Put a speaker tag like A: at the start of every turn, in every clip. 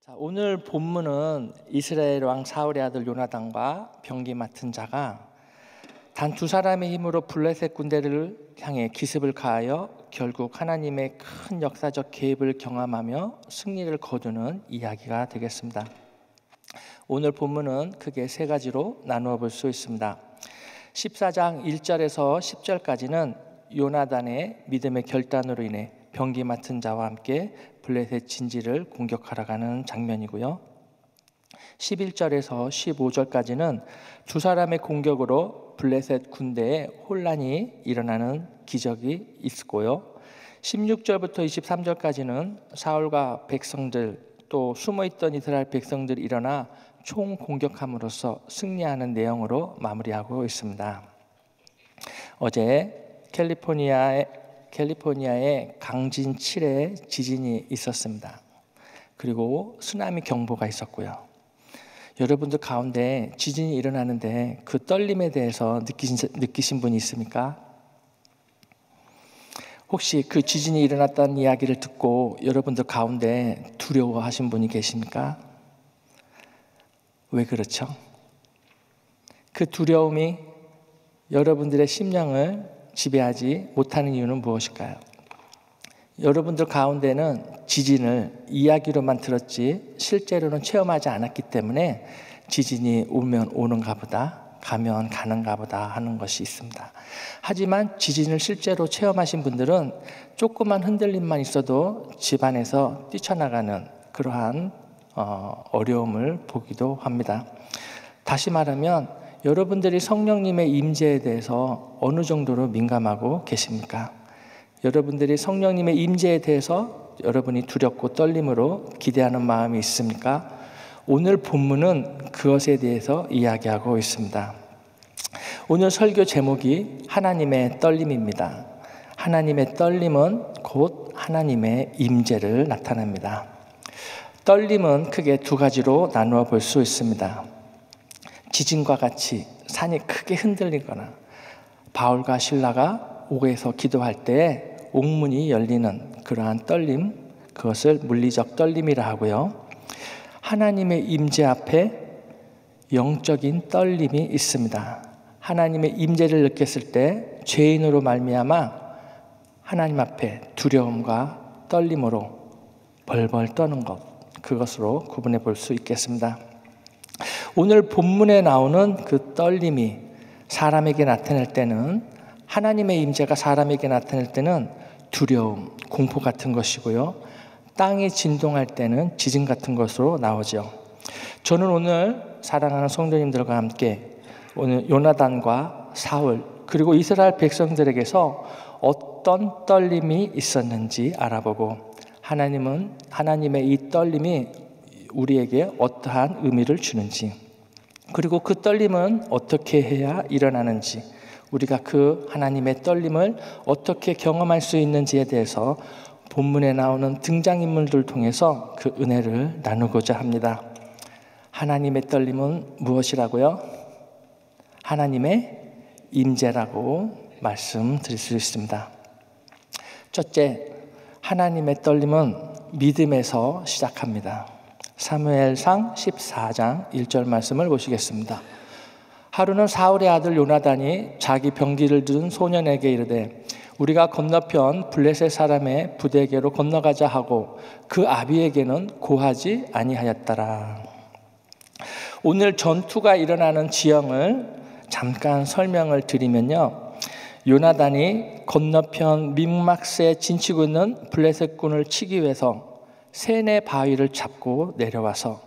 A: 자, 오늘 본문은 이스라엘 왕 사울의 아들 요나단과 병기 맡은 자가 단 두 사람의 힘으로 블레셋 군대를 향해 기습을 가하여 결국 하나님의 큰 역사적 개입을 경험하며 승리를 거두는 이야기가 되겠습니다. 오늘 본문은 크게 세 가지로 나누어 볼 수 있습니다. 14장 1절에서 10절까지는 요나단의 믿음의 결단으로 인해 병기 맡은 자와 함께 블레셋 진지를 공격하러 가는 장면이고요. 11절에서 15절까지는 두 사람의 공격으로 블레셋 군대에 혼란이 일어나는 기적이 있고요. 16절부터 23절까지는 사울과 백성들 또 숨어있던 이스라엘 백성들이 일어나 총공격함으로써 승리하는 내용으로 마무리하고 있습니다. 어제 캘리포니아에 강진 7의 지진이 있었습니다. 그리고 쓰나미 경보가 있었고요. 여러분들 가운데 지진이 일어나는데 그 떨림에 대해서 느끼신 분이 있습니까? 혹시 그 지진이 일어났다는 이야기를 듣고 여러분들 가운데 두려워하신 분이 계십니까? 왜 그렇죠? 그 두려움이 여러분들의 심령을 지배하지 못하는 이유는 무엇일까요? 여러분들 가운데는 지진을 이야기로만 들었지 실제로는 체험하지 않았기 때문에 지진이 오면 오는가 보다, 가면 가는가 보다 하는 것이 있습니다. 하지만 지진을 실제로 체험하신 분들은 조그만 흔들림만 있어도 집안에서 뛰쳐나가는 그러한 어려움을 보기도 합니다. 다시 말하면 여러분들이 성령님의 임재에 대해서 어느 정도로 민감하고 계십니까? 여러분들이 성령님의 임재에 대해서 여러분이 두렵고 떨림으로 기대하는 마음이 있습니까? 오늘 본문은 그것에 대해서 이야기하고 있습니다. 오늘 설교 제목이 하나님의 떨림입니다. 하나님의 떨림은 곧 하나님의 임재를 나타냅니다. 떨림은 크게 두 가지로 나누어 볼 수 있습니다. 지진과 같이 산이 크게 흔들리거나 바울과 실라가 옥에서 기도할 때 옥문이 열리는 그러한 떨림, 그것을 물리적 떨림이라 하고요. 하나님의 임재 앞에 영적인 떨림이 있습니다. 하나님의 임재를 느꼈을 때 죄인으로 말미암아 하나님 앞에 두려움과 떨림으로 벌벌 떠는 것, 그것으로 구분해 볼 수 있겠습니다. 오늘 본문에 나오는 그 떨림이 사람에게 나타날 때는, 하나님의 임재가 사람에게 나타날 때는 두려움, 공포 같은 것이고요. 땅이 진동할 때는 지진 같은 것으로 나오죠. 저는 오늘 사랑하는 성도님들과 함께 오늘 요나단과 사울 그리고 이스라엘 백성들에게서 어떤 떨림이 있었는지 알아보고 하나님의 이 떨림이 우리에게 어떠한 의미를 주는지, 그리고 그 떨림은 어떻게 해야 일어나는지, 우리가 그 하나님의 떨림을 어떻게 경험할 수 있는지에 대해서 본문에 나오는 등장인물들 통해서 그 은혜를 나누고자 합니다. 하나님의 떨림은 무엇이라고요? 하나님의 임재라고 말씀드릴 수 있습니다. 첫째, 하나님의 떨림은 믿음에서 시작합니다. 사무엘상 14장 1절 말씀을 보시겠습니다. 하루는 사울의 아들 요나단이 자기 병기를 든 소년에게 이르되 우리가 건너편 블레셋 사람의 부대에게로 건너가자 하고 그 아비에게는 고하지 아니하였더라. 오늘 전투가 일어나는 지형을 잠깐 설명을 드리면요, 요나단이 건너편 믹막스에 진치고 있는 블레셋군을 치기 위해서 세네 바위를 잡고 내려와서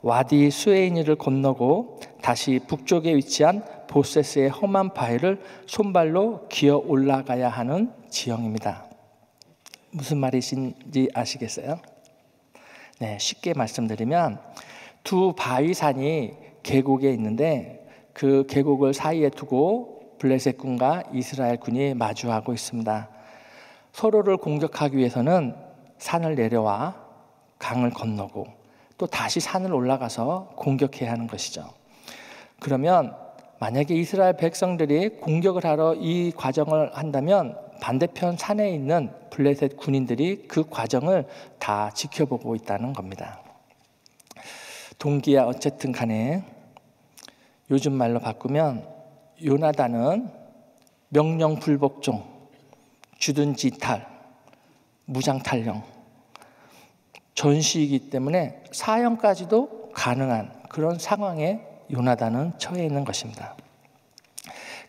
A: 와디 수에이니를 건너고 다시 북쪽에 위치한 보세스의 험한 바위를 손발로 기어 올라가야 하는 지형입니다. 무슨 말이신지 아시겠어요? 네, 쉽게 말씀드리면 두 바위산이 계곡에 있는데 그 계곡을 사이에 두고 블레셋군과 이스라엘군이 마주하고 있습니다. 서로를 공격하기 위해서는 산을 내려와 강을 건너고 또 다시 산을 올라가서 공격해야 하는 것이죠. 그러면 만약에 이스라엘 백성들이 공격을 하러 이 과정을 한다면 반대편 산에 있는 블레셋 군인들이 그 과정을 다 지켜보고 있다는 겁니다. 동기야 어쨌든 간에 요즘 말로 바꾸면 요나단은 명령 불복종, 주둔지 이탈, 무장탈령, 전시이기 때문에 사형까지도 가능한 그런 상황에 요나단은 처해 있는 것입니다.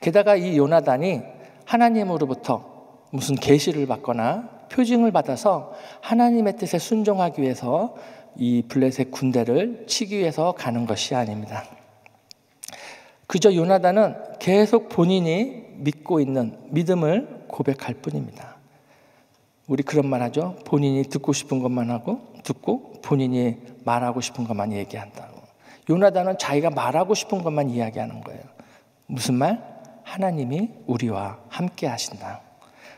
A: 게다가 이 요나단이 하나님으로부터 무슨 계시를 받거나 표징을 받아서 하나님의 뜻에 순종하기 위해서 이 블레셋 군대를 치기 위해서 가는 것이 아닙니다. 그저 요나단은 계속 본인이 믿고 있는 믿음을 고백할 뿐입니다. 우리 그런 말 하죠. 본인이 듣고 싶은 것만 하고 듣고 본인이 말하고 싶은 것만 얘기한다고. 요나단은 자기가 말하고 싶은 것만 이야기하는 거예요. 무슨 말? 하나님이 우리와 함께 하신다.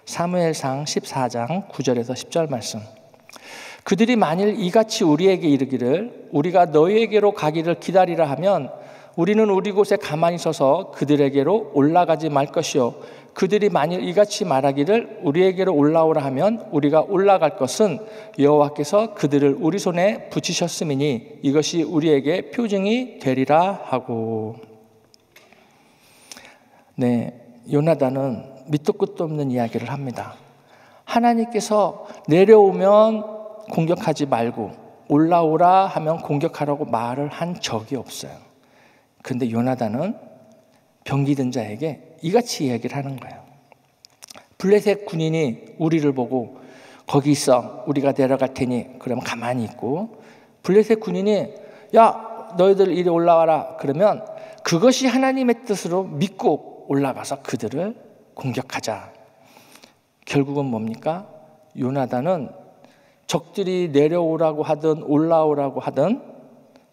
A: 사무엘상 14장 9절에서 10절 말씀. 그들이 만일 이같이 우리에게 이르기를 우리가 너희에게로 가기를 기다리라 하면 우리는 우리 곳에 가만히 서서 그들에게로 올라가지 말 것이요 그들이 만일 이같이 말하기를 우리에게로 올라오라 하면 우리가 올라갈 것은 여호와께서 그들을 우리 손에 붙이셨음이니 이것이 우리에게 표징이 되리라 하고. 네, 요나단은 밑도 끝도 없는 이야기를 합니다. 하나님께서 내려오면 공격하지 말고 올라오라 하면 공격하라고 말을 한 적이 없어요. 근데 요나단은 병기든 자에게 이같이 이야기를 하는 거예요. 블레셋 군인이 우리를 보고 거기 있어 우리가 내려갈 테니 그러면 가만히 있고, 블레셋 군인이 야 너희들 이리 올라와라 그러면 그것이 하나님의 뜻으로 믿고 올라가서 그들을 공격하자. 결국은 뭡니까? 요나단은 적들이 내려오라고 하든 올라오라고 하든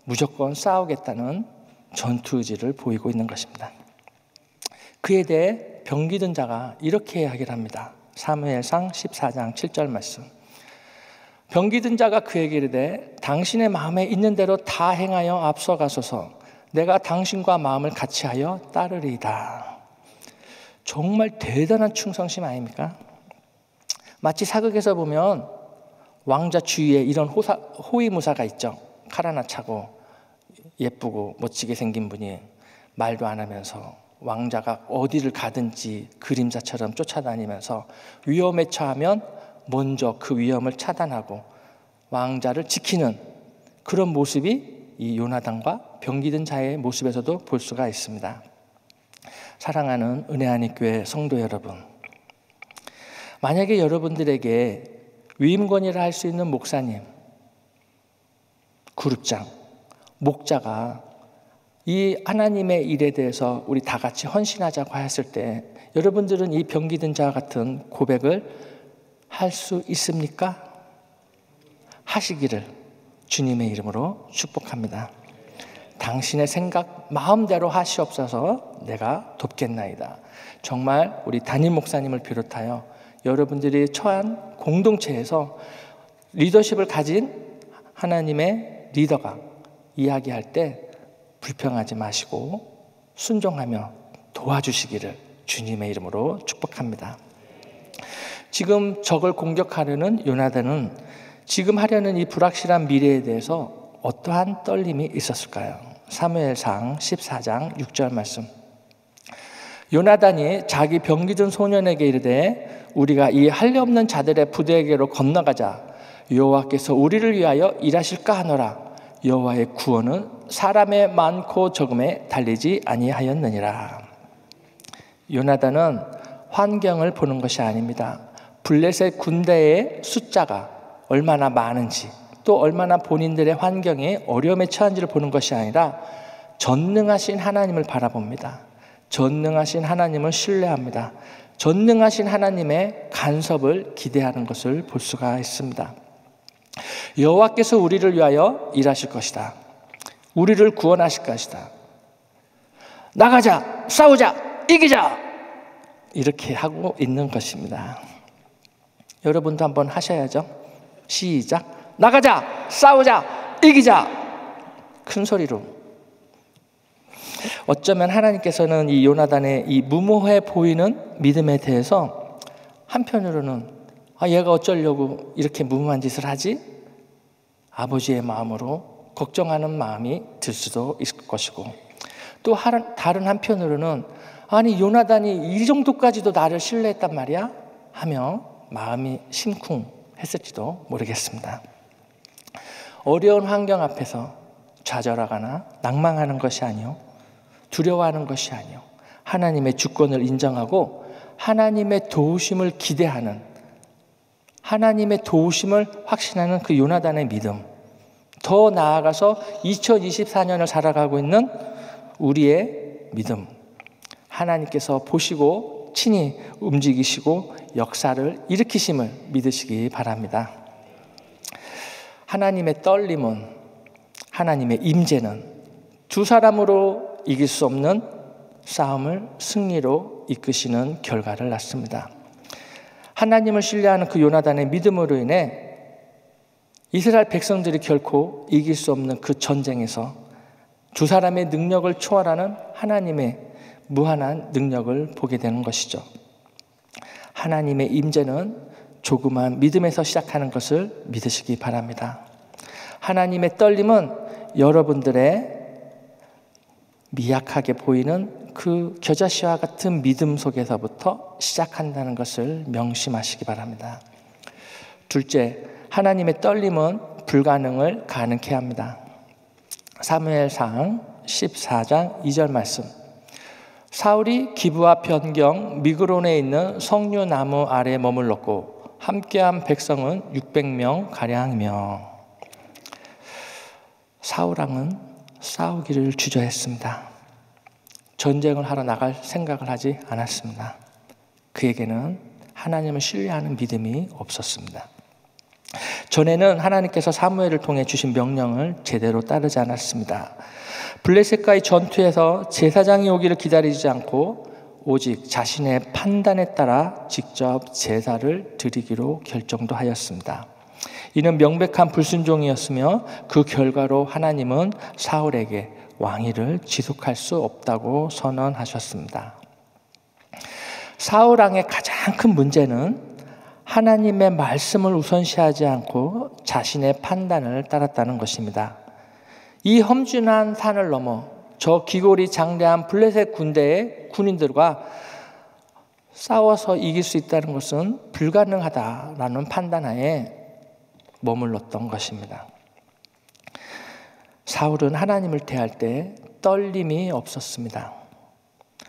A: 무조건 싸우겠다는 전투 의지를 보이고 있는 것입니다. 그에 대해 병기든 자가 이렇게 이야기를 합니다. 사무엘상 14장 7절 말씀. 병기든 자가 그에게 이르되 당신의 마음에 있는 대로 다 행하여 앞서가소서. 내가 당신과 마음을 같이하여 따르리이다. 정말 대단한 충성심 아닙니까? 마치 사극에서 보면 왕자 주위에 이런 호위무사가 있죠. 칼 하나 차고 예쁘고 멋지게 생긴 분이 말도 안 하면서 왕자가 어디를 가든지 그림자처럼 쫓아다니면서 위험에 처하면 먼저 그 위험을 차단하고 왕자를 지키는 그런 모습이 이 요나단과 병기든 자의 모습에서도 볼 수가 있습니다. 사랑하는 은혜하니 교회 성도 여러분, 만약에 여러분들에게 위임권이라 할 수 있는 목사님, 그룹장, 목자가 이 하나님의 일에 대해서 우리 다 같이 헌신하자고 하였을 때 여러분들은 이 병기든 자와 같은 고백을 할 수 있습니까? 하시기를 주님의 이름으로 축복합니다. 당신의 생각 마음대로 하시옵소서. 내가 돕겠나이다. 정말 우리 담임 목사님을 비롯하여 여러분들이 처한 공동체에서 리더십을 가진 하나님의 리더가 이야기할 때 불평하지 마시고 순종하며 도와주시기를 주님의 이름으로 축복합니다. 지금 적을 공격하려는 요나단은 지금 하려는 이 불확실한 미래에 대해서 어떠한 떨림이 있었을까요? 사무엘상 14장 6절 말씀. 요나단이 자기 병기든 소년에게 이르되 우리가 이 할례없는 자들의 부대에게로 건너가자. 여호와께서 우리를 위하여 일하실까 하노라. 여호와의 구원은 사람의 많고 적음에 달리지 아니하였느니라. 요나단은 환경을 보는 것이 아닙니다. 블레셋 군대의 숫자가 얼마나 많은지 또 얼마나 본인들의 환경에 어려움에 처한지를 보는 것이 아니라 전능하신 하나님을 바라봅니다. 전능하신 하나님을 신뢰합니다. 전능하신 하나님의 간섭을 기대하는 것을 볼 수가 있습니다. 여호와께서 우리를 위하여 일하실 것이다. 우리를 구원하실 것이다. 나가자, 싸우자, 이기자! 이렇게 하고 있는 것입니다. 여러분도 한번 하셔야죠. 시작! 나가자, 싸우자, 이기자! 큰 소리로. 어쩌면 하나님께서는 이 요나단의 이 무모해 보이는 믿음에 대해서 한편으로는 얘가 어쩌려고 이렇게 무모한 짓을 하지? 아버지의 마음으로 걱정하는 마음이 들 수도 있을 것이고, 또 다른 한편으로는 아니 요나단이 이 정도까지도 나를 신뢰했단 말이야? 하며 마음이 심쿵했을지도 모르겠습니다. 어려운 환경 앞에서 좌절하거나 낭망하는 것이 아니요, 두려워하는 것이 아니요, 하나님의 주권을 인정하고 하나님의 도우심을 기대하는, 하나님의 도우심을 확신하는 그 요나단의 믿음, 더 나아가서 2024년을 살아가고 있는 우리의 믿음, 하나님께서 보시고 친히 움직이시고 역사를 일으키심을 믿으시기 바랍니다. 하나님의 떨림은, 하나님의 임재는 두 사람으로 이길 수 없는 싸움을 승리로 이끄시는 결과를 낳습니다. 하나님을 신뢰하는 그 요나단의 믿음으로 인해 이스라엘 백성들이 결코 이길 수 없는 그 전쟁에서 두 사람의 능력을 초월하는 하나님의 무한한 능력을 보게 되는 것이죠. 하나님의 임재는 조그만 믿음에서 시작하는 것을 믿으시기 바랍니다. 하나님의 떨림은 여러분들의 미약하게 보이는 그 겨자씨와 같은 믿음 속에서부터 시작한다는 것을 명심하시기 바랍니다. 둘째, 하나님의 떨림은 불가능을 가능케 합니다. 사무엘상 14장 2절 말씀. 사울이 기브와 변경 미그론에 있는 석류나무 아래에 머물렀고 함께한 백성은 600명 가량이며, 사울왕은 싸우기를 주저했습니다. 전쟁을 하러 나갈 생각을 하지 않았습니다. 그에게는 하나님을 신뢰하는 믿음이 없었습니다. 전에는 하나님께서 사무엘을 통해 주신 명령을 제대로 따르지 않았습니다. 블레셋과의 전투에서 제사장이 오기를 기다리지 않고 오직 자신의 판단에 따라 직접 제사를 드리기로 결정도 하였습니다. 이는 명백한 불순종이었으며 그 결과로 하나님은 사울에게 왕위를 지속할 수 없다고 선언하셨습니다. 사울 왕의 가장 큰 문제는 하나님의 말씀을 우선시하지 않고 자신의 판단을 따랐다는 것입니다. 이 험준한 산을 넘어 저 기골이 장대한 블레셋 군대의 군인들과 싸워서 이길 수 있다는 것은 불가능하다라는 판단하에 머물렀던 것입니다. 사울은 하나님을 대할 때 떨림이 없었습니다.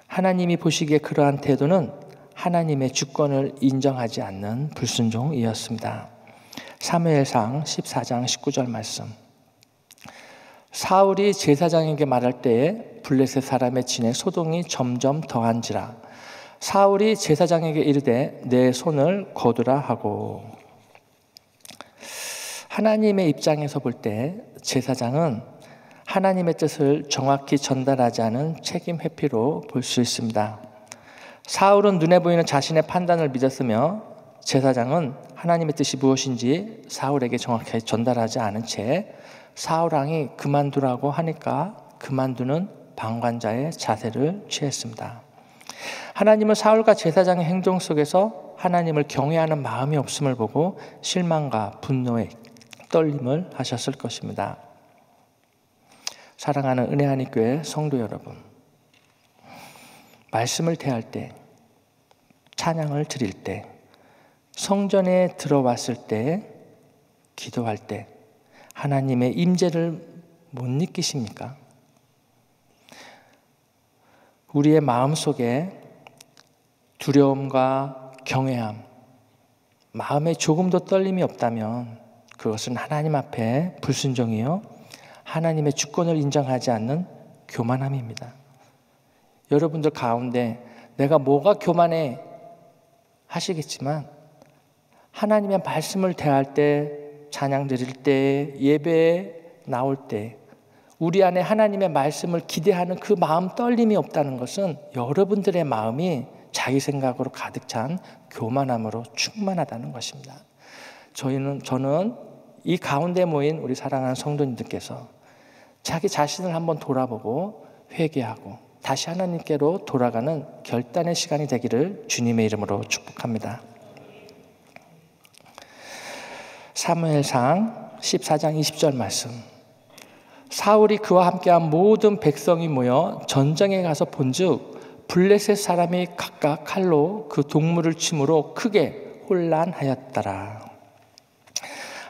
A: 하나님이 보시기에 그러한 태도는 하나님의 주권을 인정하지 않는 불순종이었습니다. 사무엘상 14장 19절 말씀. 사울이 제사장에게 말할 때에 블레셋 사람의 진에 소동이 점점 더한지라. 사울이 제사장에게 이르되 내 손을 거두라 하고. 하나님의 입장에서 볼 때 제사장은 하나님의 뜻을 정확히 전달하지 않은 책임 회피로 볼 수 있습니다. 사울은 눈에 보이는 자신의 판단을 믿었으며 제사장은 하나님의 뜻이 무엇인지 사울에게 정확하게 전달하지 않은 채 사울 왕이 그만두라고 하니까 그만두는 방관자의 자세를 취했습니다. 하나님은 사울과 제사장의 행동 속에서 하나님을 경외하는 마음이 없음을 보고 실망과 분노의 떨림을 하셨을 것입니다. 사랑하는 은혜하니 교회 성도 여러분, 말씀을 대할 때, 찬양을 드릴 때, 성전에 들어왔을 때, 기도할 때 하나님의 임재를 못 느끼십니까? 우리의 마음속에 두려움과 경외함, 마음에 조금도 떨림이 없다면 그것은 하나님 앞에 불순종이요, 하나님의 주권을 인정하지 않는 교만함입니다. 여러분들 가운데 내가 뭐가 교만해 하시겠지만 하나님의 말씀을 대할 때, 찬양 드릴 때, 예배에 나올 때 우리 안에 하나님의 말씀을 기대하는 그 마음 떨림이 없다는 것은 여러분들의 마음이 자기 생각으로 가득 찬 교만함으로 충만하다는 것입니다. 저는 이 가운데 모인 우리 사랑하는 성도님들께서 자기 자신을 한번 돌아보고 회개하고 다시 하나님께로 돌아가는 결단의 시간이 되기를 주님의 이름으로 축복합니다. 사무엘상 14장 20절 말씀. 사울이 그와 함께한 모든 백성이 모여 전쟁에 가서 본즉 블레셋 사람이 각각 칼로 그 동물을 침으로 크게 혼란하였더라.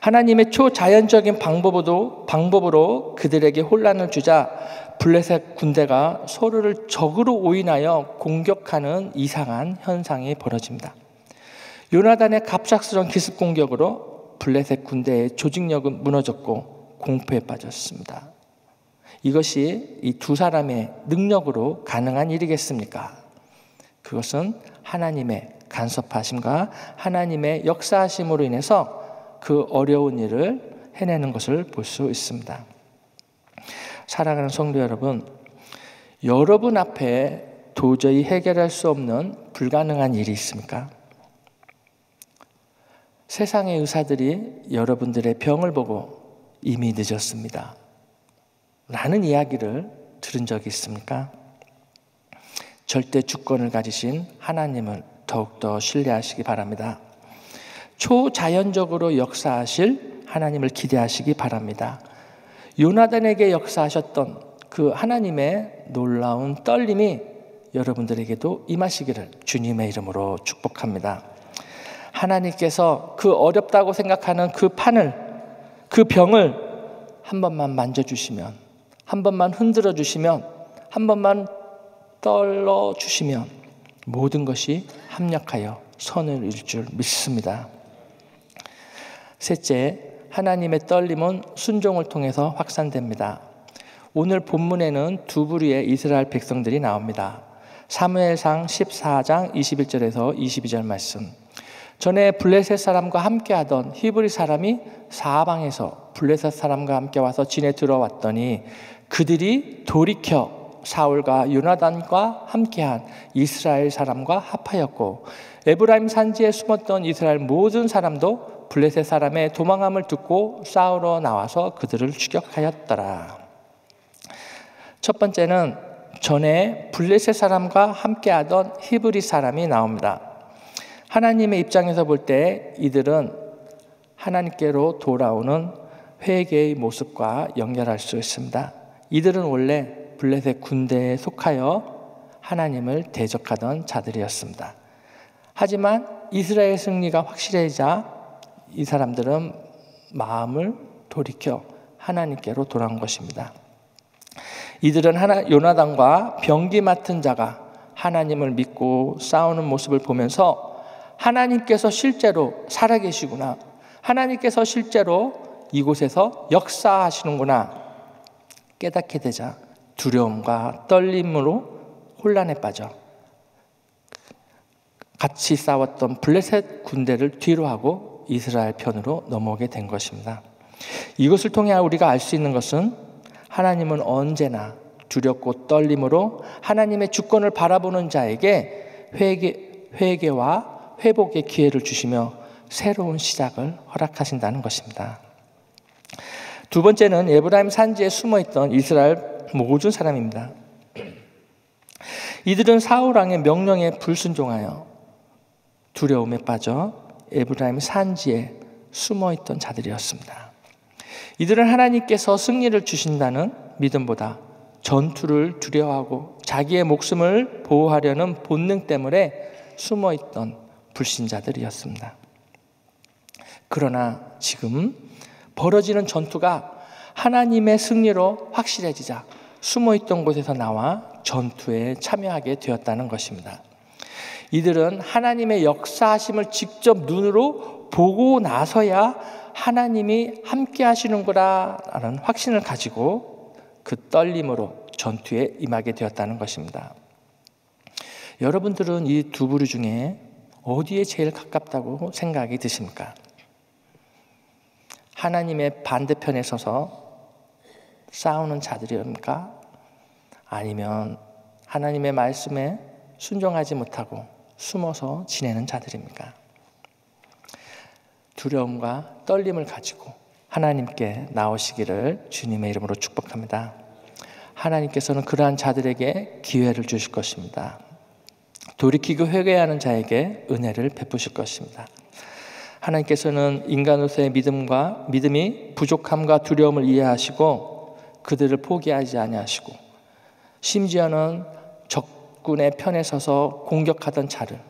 A: 하나님의 초자연적인 방법으로 그들에게 혼란을 주자 블레셋 군대가 서로를 적으로 오인하여 공격하는 이상한 현상이 벌어집니다. 요나단의 갑작스러운 기습 공격으로 블레셋 군대의 조직력은 무너졌고 공포에 빠졌습니다. 이것이 이 두 사람의 능력으로 가능한 일이겠습니까? 그것은 하나님의 간섭하심과 하나님의 역사하심으로 인해서 그 어려운 일을 해내는 것을 볼 수 있습니다. 사랑하는 성도 여러분, 여러분 앞에 도저히 해결할 수 없는 불가능한 일이 있습니까? 세상의 의사들이 여러분들의 병을 보고 이미 늦었습니다 라는 이야기를 들은 적이 있습니까? 절대 주권을 가지신 하나님을 더욱더 신뢰하시기 바랍니다. 초자연적으로 역사하실 하나님을 기대하시기 바랍니다. 요나단에게 역사하셨던 그 하나님의 놀라운 떨림이 여러분들에게도 임하시기를 주님의 이름으로 축복합니다. 하나님께서 그 어렵다고 생각하는 그 판을, 그 병을 한 번만 만져주시면, 한 번만 흔들어 주시면, 한 번만 떨러 주시면 모든 것이 합력하여 선을 이룰 줄 믿습니다. 셋째, 하나님의 떨림은 순종을 통해서 확산됩니다. 오늘 본문에는 두 부류의 이스라엘 백성들이 나옵니다. 사무엘상 14장 21절에서 22절 말씀. 전에 블레셋 사람과 함께하던 히브리 사람이 사방에서 블레셋 사람과 함께 와서 진에 들어왔더니 그들이 돌이켜 사울과 요나단과 함께한 이스라엘 사람과 합하였고 에브라임 산지에 숨었던 이스라엘 모든 사람도 블레셋 사람의 도망함을 듣고 싸우러 나와서 그들을 추격하였더라. 첫 번째는 전에 블레셋 사람과 함께하던 히브리 사람이 나옵니다. 하나님의 입장에서 볼 때 이들은 하나님께로 돌아오는 회개의 모습과 연결할 수 있습니다. 이들은 원래 블레셋 군대에 속하여 하나님을 대적하던 자들이었습니다. 하지만 이스라엘 승리가 확실해지자 이 사람들은 마음을 돌이켜 하나님께로 돌아온 것입니다. 이들은 요나단과 병기 맡은 자가 하나님을 믿고 싸우는 모습을 보면서 하나님께서 실제로 살아계시구나, 하나님께서 실제로 이곳에서 역사하시는구나 깨닫게 되자 두려움과 떨림으로 혼란에 빠져 같이 싸웠던 블레셋 군대를 뒤로 하고 이스라엘 편으로 넘어오게 된 것입니다. 이것을 통해 우리가 알 수 있는 것은 하나님은 언제나 두렵고 떨림으로 하나님의 주권을 바라보는 자에게 회개와 회복의 기회를 주시며 새로운 시작을 허락하신다는 것입니다. 두 번째는 에브라임 산지에 숨어있던 이스라엘 모든 사람입니다. 이들은 사울 왕의 명령에 불순종하여 두려움에 빠져 에브라임 산지에 숨어있던 자들이었습니다. 이들은 하나님께서 승리를 주신다는 믿음보다 전투를 두려워하고 자기의 목숨을 보호하려는 본능 때문에 숨어있던 불신자들이었습니다. 그러나 지금 벌어지는 전투가 하나님의 승리로 확실해지자 숨어있던 곳에서 나와 전투에 참여하게 되었다는 것입니다. 이들은 하나님의 역사하심을 직접 눈으로 보고 나서야 하나님이 함께 하시는구나라는 확신을 가지고 그 떨림으로 전투에 임하게 되었다는 것입니다. 여러분들은 이 두 부류 중에 어디에 제일 가깝다고 생각이 드십니까? 하나님의 반대편에 서서 싸우는 자들입니까? 아니면 하나님의 말씀에 순종하지 못하고 숨어서 지내는 자들입니까? 두려움과 떨림을 가지고 하나님께 나오시기를 주님의 이름으로 축복합니다. 하나님께서는 그러한 자들에게 기회를 주실 것입니다. 돌이키고 회개하는 자에게 은혜를 베푸실 것입니다. 하나님께서는 인간으로서의 믿음이 부족함과 두려움을 이해하시고 그들을 포기하지 아니하시고 심지어는 적군의 편에 서서 공격하던 자를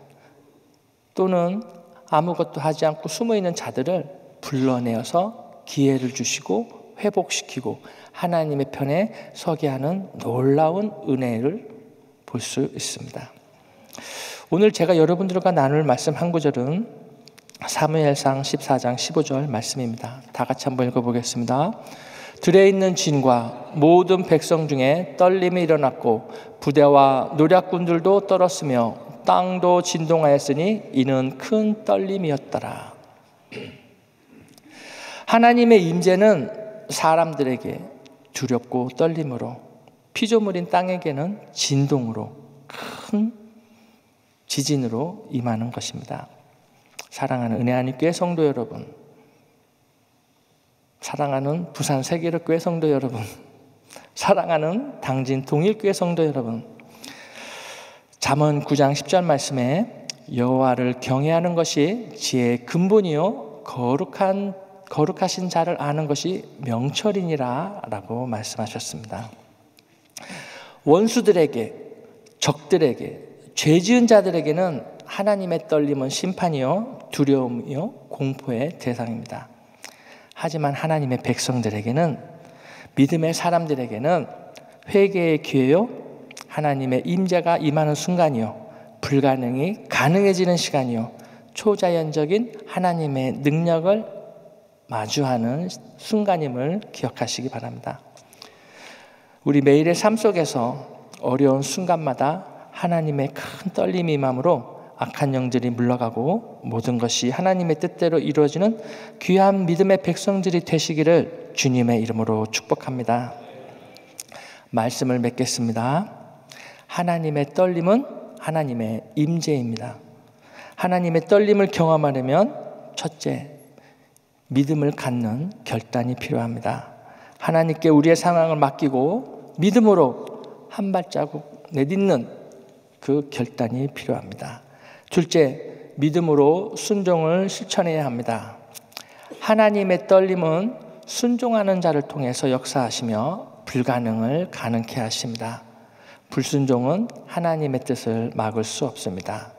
A: 또는 아무것도 하지 않고 숨어있는 자들을 불러내어서 기회를 주시고 회복시키고 하나님의 편에 서게 하는 놀라운 은혜를 볼 수 있습니다. 오늘 제가 여러분들과 나눌 말씀 한 구절은 사무엘상 14장 15절 말씀입니다. 다 같이 한번 읽어보겠습니다. 들에 있는 진과 모든 백성 중에 떨림이 일어났고 부대와 노략군들도 떨었으며 땅도 진동하였으니 이는 큰 떨림이었더라. 하나님의 임재는 사람들에게 두렵고 떨림으로, 피조물인 땅에게는 진동으로, 큰 지진으로 임하는 것입니다. 사랑하는 은혜하는 교회 성도 여러분, 사랑하는 부산 세계력교회 성도 여러분, 사랑하는 당진 동일교회 성도 여러분, 잠언 9장 10절 말씀에 여호와를 경외하는 것이 지혜의 근본이요 거룩하신 자를 아는 것이 명철이니라 라고 말씀하셨습니다. 원수들에게, 적들에게, 죄지은 자들에게는 하나님의 떨림은 심판이요 두려움이요 공포의 대상입니다. 하지만 하나님의 백성들에게는, 믿음의 사람들에게는 회개의 기회요, 하나님의 임재가 임하는 순간이요, 불가능이 가능해지는 시간이요, 초자연적인 하나님의 능력을 마주하는 순간임을 기억하시기 바랍니다. 우리 매일의 삶 속에서 어려운 순간마다 하나님의 큰 떨림이 임함으로 악한 영들이 물러가고 모든 것이 하나님의 뜻대로 이루어지는 귀한 믿음의 백성들이 되시기를 주님의 이름으로 축복합니다. 말씀을 맺겠습니다. 하나님의 떨림은 하나님의 임재입니다. 하나님의 떨림을 경험하려면 첫째, 믿음을 갖는 결단이 필요합니다. 하나님께 우리의 상황을 맡기고 믿음으로 한 발자국 내딛는 그 결단이 필요합니다. 둘째, 믿음으로 순종을 실천해야 합니다. 하나님의 떨림은 순종하는 자를 통해서 역사하시며 불가능을 가능케 하십니다. 불순종은 하나님의 뜻을 막을 수 없습니다.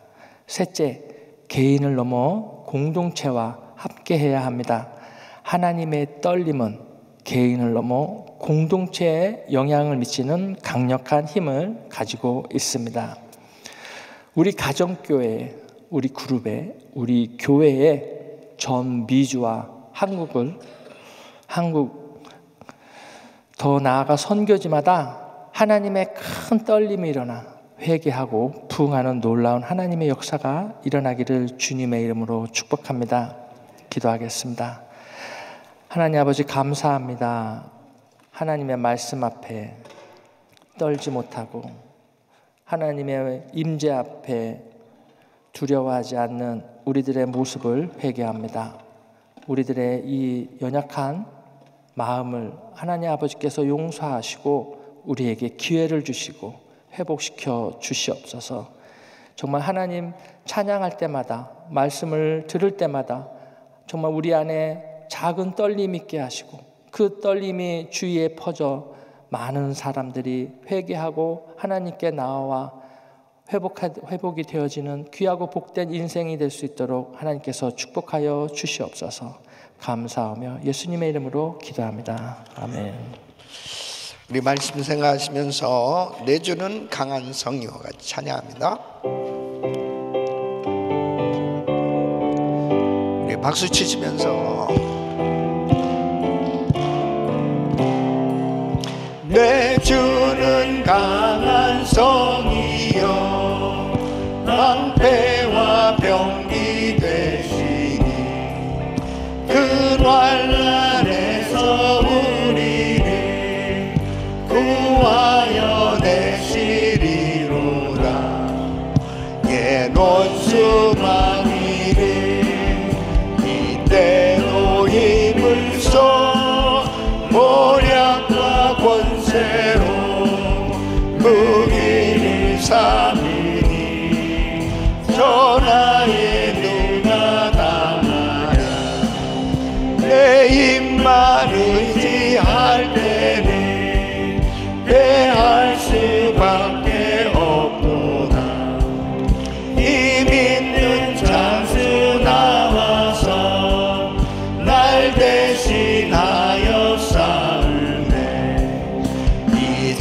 A: 셋째, 개인을 넘어 공동체와 함께해야 합니다. 하나님의 떨림은 개인을 넘어 공동체에 영향을 미치는 강력한 힘을 가지고 있습니다. 우리 가정교회, 우리 그룹에, 우리 교회에 전 미주와 한국 더 나아가 선교지마다 하나님의 큰 떨림이 일어나 회개하고 부응하는 놀라운 하나님의 역사가 일어나기를 주님의 이름으로 축복합니다. 기도하겠습니다. 하나님 아버지 감사합니다. 하나님의 말씀 앞에 떨지 못하고 하나님의 임재 앞에 두려워하지 않는 우리들의 모습을 회개합니다. 우리들의 이 연약한 마음을 하나님 아버지께서 용서하시고 우리에게 기회를 주시고 회복시켜 주시옵소서. 정말 하나님 찬양할 때마다, 말씀을 들을 때마다 정말 우리 안에 작은 떨림 있게 하시고 그 떨림이 주위에 퍼져 많은 사람들이 회개하고 하나님께 나와 회복이 되어지는 귀하고 복된 인생이 될 수 있도록 하나님께서 축복하여 주시옵소서. 감사하며 예수님의 이름으로 기도합니다. 아멘.
B: 우리 말씀 생각하시면서 내주는 강한 성령과 같이 찬양합니다. 우리 박수 치시면서 내주는 강한 성이여 낭패와 병기 되시니 그 환난에서 우리를 구하여 내시리로다. 예 논수망이를 이때로 힘을 써 모략과 권세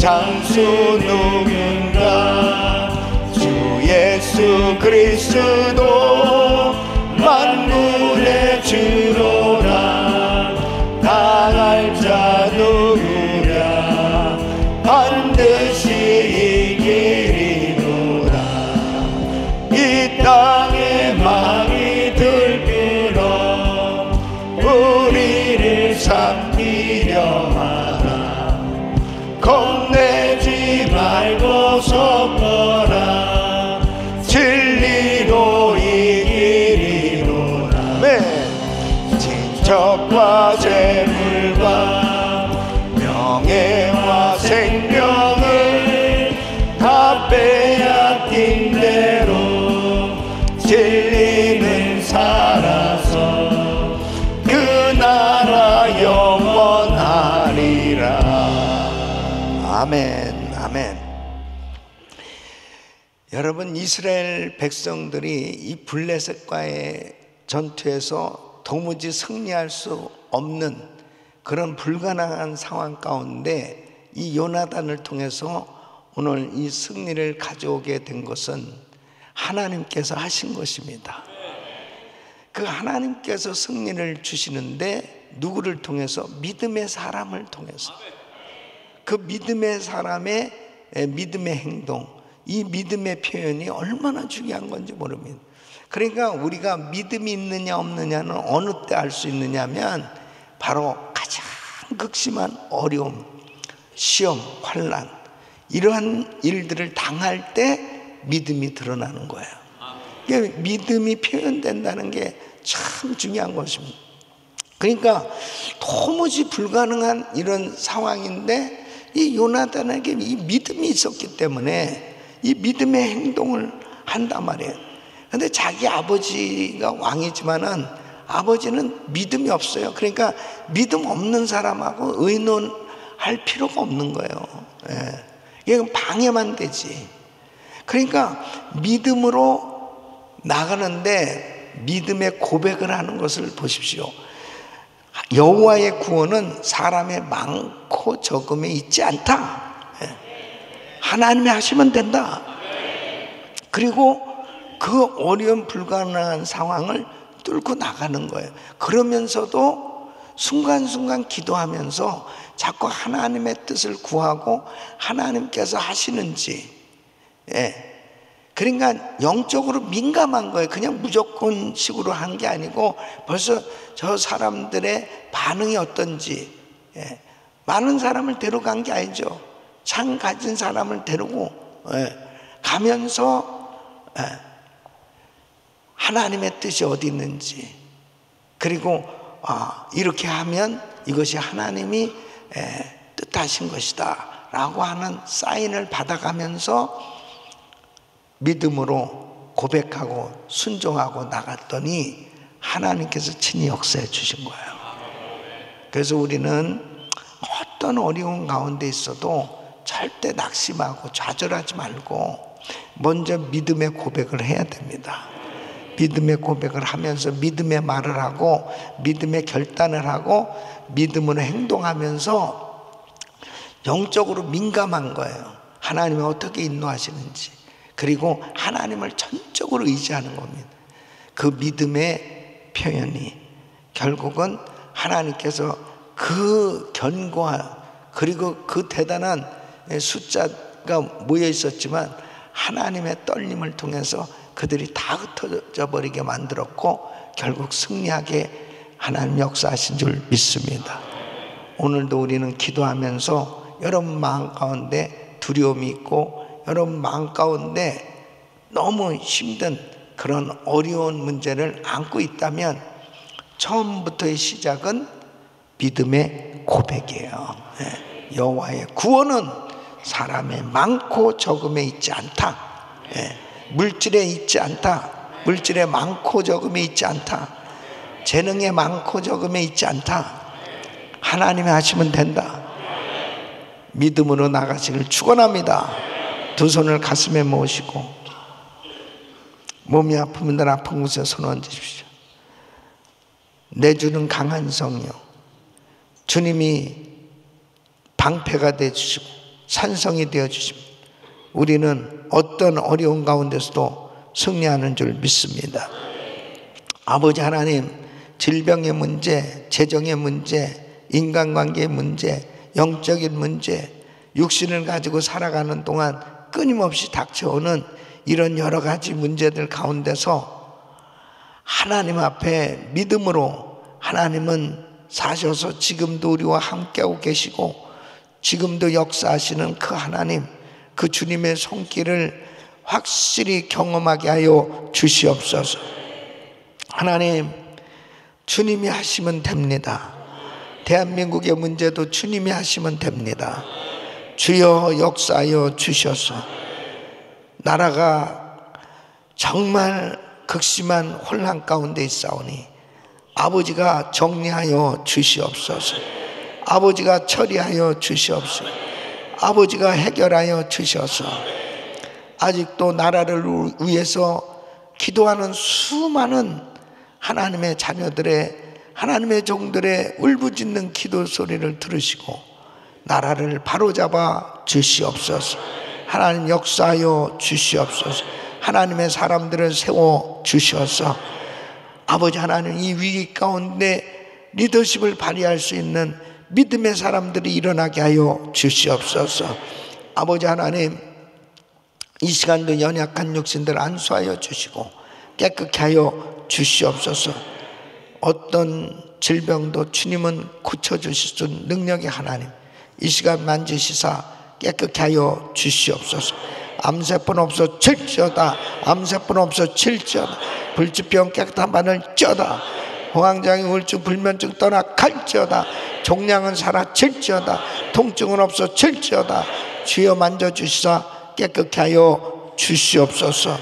B: 장수 누군가 주 예수 그리스도 만물의 주로라 당할 자 누구랴 반드시 이기리로라 이 땅에 망이 들끓어 우리를 삼키려 하라 겁내지 말고 섰거라 진리로 이기리로라 친척과 재물과 명예와 생명을 다 빼앗긴 대로 진리는 살아서 그 나라 영원하리라. 아멘. 아멘. 여러분, 이스라엘 백성들이 이 블레셋과의 전투에서 도무지 승리할 수 없는 그런 불가능한 상황 가운데 이 요나단을 통해서 오늘 이 승리를 가져오게 된 것은 하나님께서 하신 것입니다. 그 하나님께서 승리를 주시는데 누구를 통해서? 믿음의 사람을 통해서. 그 믿음의 사람의 믿음의 행동, 이 믿음의 표현이 얼마나 중요한 건지 모릅니다. 그러니까 우리가 믿음이 있느냐 없느냐는 어느 때 알 수 있느냐면 바로 가장 극심한 어려움, 시험, 환난 이러한 일들을 당할 때 믿음이 드러나는 거예요. 믿음이 표현된다는 게 참 중요한 것입니다. 그러니까 도무지 불가능한 이런 상황인데 이 요나단에게 이 믿음이 있었기 때문에 이 믿음의 행동을 한단 말이에요. 근데 자기 아버지가 왕이지만은 아버지는 믿음이 없어요. 그러니까 믿음 없는 사람하고 의논할 필요가 없는 거예요. 이건 방해만 되지. 그러니까 믿음으로 나가는데 믿음의 고백을 하는 것을 보십시오. 여호와의 구원은 사람의 많고 적음에 있지 않다. 하나님이 하시면 된다. 그리고 그 어려운 불가능한 상황을 뚫고 나가는 거예요. 그러면서도 순간순간 기도하면서 자꾸 하나님의 뜻을 구하고 하나님께서 하시는지, 그러니까 영적으로 민감한 거예요. 그냥 무조건식으로 한 게 아니고 벌써 저 사람들의 반응이 어떤지, 많은 사람을 데려간 게 아니죠. 창 가진 사람을 데리고 가면서 하나님의 뜻이 어디 있는지, 그리고 이렇게 하면 이것이 하나님이 뜻하신 것이다 라고 하는 사인을 받아가면서 믿음으로 고백하고 순종하고 나갔더니 하나님께서 친히 역사해 주신 거예요. 그래서 우리는 어떤 어려운 가운데 있어도 절대 낙심하고 좌절하지 말고 먼저 믿음의 고백을 해야 됩니다. 믿음의 고백을 하면서 믿음의 말을 하고 믿음의 결단을 하고 믿음으로 행동하면서 영적으로 민감한 거예요. 하나님이 어떻게 인도하시는지, 그리고 하나님을 전적으로 의지하는 겁니다. 그 믿음의 표현이 결국은 하나님께서 그 견고한, 그리고 그 대단한 숫자가 모여 있었지만 하나님의 떨림을 통해서 그들이 다 흩어져 버리게 만들었고 결국 승리하게 하나님 역사하신 줄 믿습니다. 오늘도 우리는 기도하면서 여러분 마음 가운데 두려움이 있고 여러분 마음 가운데 너무 힘든 그런 어려운 문제를 안고 있다면 처음부터의 시작은 믿음의 고백이에요. 여호와의 구원은 사람의 많고 적음에 있지 않다. 물질에 있지 않다. 물질에 많고 적음에 있지 않다. 재능에 많고 적음에 있지 않다. 하나님이 하시면 된다. 믿음으로 나가시길 축원합니다. 두 손을 가슴에 모으시고 몸이 아프면 늘 아픈 곳에 손 얹으십시오. 내 주는 강한 성이요 주님이 방패가 되어주시고 산성이 되어 주십니다. 우리는 어떤 어려운 가운데서도 승리하는 줄 믿습니다. 아버지 하나님, 질병의 문제, 재정의 문제, 인간관계의 문제, 영적인 문제, 육신을 가지고 살아가는 동안 끊임없이 닥쳐오는 이런 여러 가지 문제들 가운데서 하나님 앞에 믿음으로, 하나님은 사셔서 지금도 우리와 함께하고 계시고 지금도 역사하시는 그 하나님, 그 주님의 손길을 확실히 경험하게 하여 주시옵소서. 하나님, 주님이 하시면 됩니다. 대한민국의 문제도 주님이 하시면 됩니다. 주여 역사하여 주셔서 나라가 정말 극심한 혼란 가운데 있사오니 아버지가 정리하여 주시옵소서. 아버지가 처리하여 주시옵소서. 아버지가 해결하여 주셔서 아직도 나라를 위해서 기도하는 수많은 하나님의 자녀들의, 하나님의 종들의 울부짖는 기도 소리를 들으시고 나라를 바로잡아 주시옵소서. 하나님 역사하여 주시옵소서. 하나님의 사람들을 세워 주셔서 아버지 하나님, 이 위기 가운데 리더십을 발휘할 수 있는 믿음의 사람들이 일어나게 하여 주시옵소서. 아버지 하나님, 이 시간도 연약한 육신들 안수하여 주시고 깨끗게 하여 주시옵소서. 어떤 질병도 주님은 고쳐주실 수 있는 능력의 하나님, 이 시간 만지시사 깨끗게 하여 주시옵소서. 암세포는 없어질지어다. 암세포는 없어질지어다. 불치병 깨끗한 바늘 쪄다. 홍황장애 우울증 불면증 떠나갈지어다. 종양은 사라질지어다. 통증은 없어질지어다. 주여 만져주시사 깨끗게 하여 주시옵소서.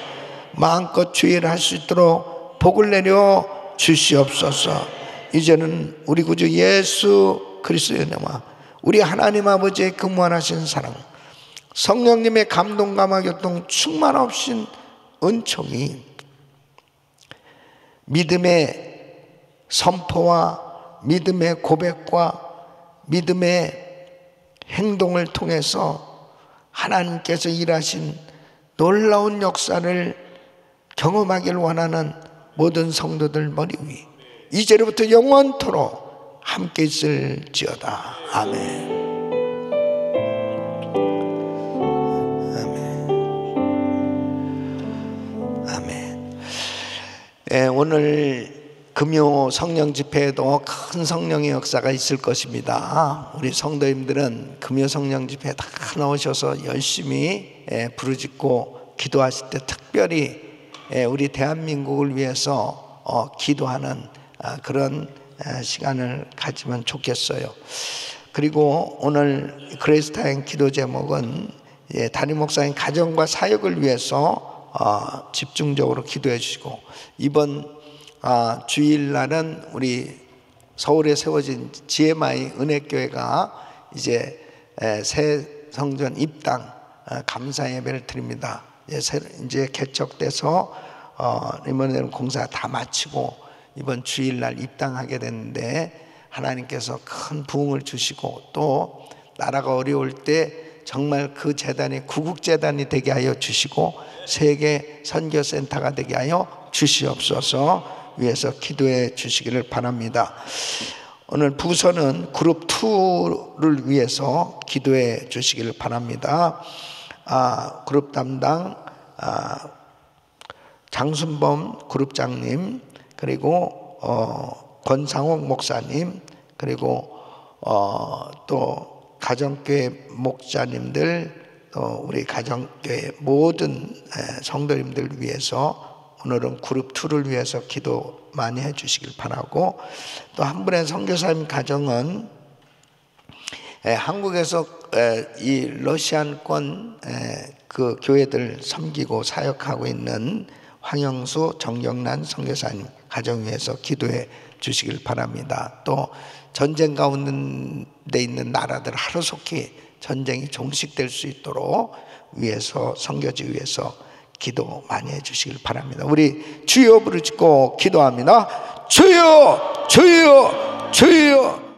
B: 마음껏 주의를 할 수 있도록 복을 내려 주시옵소서. 이제는 우리 구주 예수 그리스도의 은혜와 우리 하나님 아버지의 그 무한하신 사랑, 성령님의 감동 감화 교통 충만하신 은총이 믿음의 선포와 믿음의 고백과 믿음의 행동을 통해서 하나님께서 일하신 놀라운 역사를 경험하기를 원하는 모든 성도들 머리 위 이제로부터 영원토록 함께 있을지어다. 아멘. 오늘 금요 성령 집회에도 큰 성령의 역사가 있을 것입니다. 우리 성도님들은 금요 성령 집회에 다 나오셔서 열심히 부르짖고 기도하실 때 특별히 우리 대한민국을 위해서 기도하는 그런 시간을 가지면 좋겠어요. 그리고 오늘 그레이스타임 기도 제목은 담임 목사님 가정과 사역을 위해서 집중적으로 기도해 주시고, 이번 주일날은 우리 서울에 세워진 GMI 은혜교회가 이제 새 성전 입당 감사 예배를 드립니다. 이제 개척돼서 이번에는 공사 다 마치고 이번 주일날 입당하게 됐는데, 하나님께서 큰 부흥을 주시고 또 나라가 어려울 때 정말 그 재단이 구국재단이 되게 하여 주시고 세계 선교센터가 되게 하여 주시옵소서 위해서 기도해 주시기를 바랍니다. 오늘 부서는 그룹 2를 위해서 기도해 주시기를 바랍니다. 그룹 담당 장순범 그룹장님, 그리고 권상옥 목사님, 그리고 또 가정교회 목자님들, 또 우리 가정교회 모든 성도님들 위해서 오늘은 그룹 2를 위해서 기도 많이 해주시길 바라고, 또 한 분의 선교사님 가정은 한국에서 이 러시안권 그 교회들 섬기고 사역하고 있는 황영수 정경란 선교사님 가정 위해서 기도해 주시길 바랍니다. 또 전쟁 가운데 있는 나라들 하루속히 전쟁이 종식될 수 있도록 위해서 선교지 위해서 기도 많이 해주시길 바랍니다. 우리 주여 부르짖고 기도합니다. 주여, 주여, 주여.